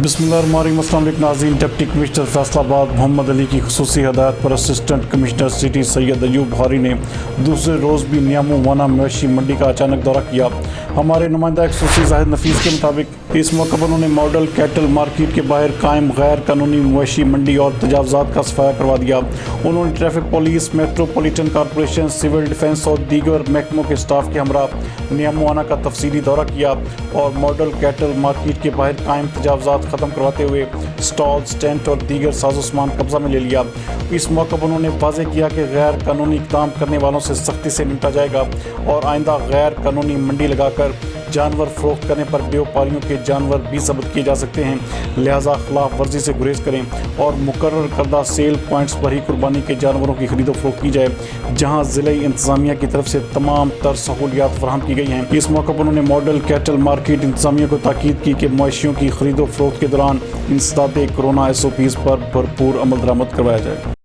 बिस्मिल्लाहिर्रहमानिर्रहीम। अस्सलाम वालेकुम नाज़रीन। डिप्टी कमिश्नर फैसलाबाद मोहम्मद अली की खुसूसी हदायत पर assistant commissioner city Syed Ayub Bukhari ने दूसरे रोज़ भी नियामो वाना मवेशी मंडी का अचानक दौरा किया। हमारे नुमाइंदा खुसूसी जाहिद नफीस के मुताबिक इस मौके पर उन्होंने मॉडल कैटल मार्केट के बाहर कायम गैर कानूनी मवेशी मंडी और तजावज़ात का सफाया करवा दिया। उन्होंने traffic police, metropolitan corporation, civil defence और दीगर महकमों के स्टाफ के हमरा नियामो वाना का तफसीली दौरा किया और मॉडल कैटल मार्केट के बाहर कायम तजावज़ात ख़त्म करवाते हुए स्टॉल्स, टेंट और दीगर साजो सामान कब्जा में ले लिया। इस मौके पर उन्होंने वाज़ेह किया कि गैर कानूनी इक़दाम करने वालों से सख्ती से निपटा जाएगा और आइंदा गैर कानूनी मंडी लगाकर जानवर फ़रोख्त करने पर बेवपारियों के जानवर भी ज़ब्त किए जा सकते हैं। लिहाजा खिलाफ वर्जी से गुरेज करें और मुकर्रर करदा सेल पॉइंट्स पर ही कुर्बानी के जानवरों की खरीदो फरोख्त की जाए, जहाँ ज़िले इंतज़ामिया की तरफ से तमाम तर सहूलियात फराहम की गई हैं। इस मौके पर उन्होंने मॉडल कैटल मार्केट इंतज़ामिया को ताकीद की कि मवेशियों की खरीदो फरोख्त के दौरान इंसदाद कोरोना SOPs पर भरपूर अमल दरामद करवाया जाए।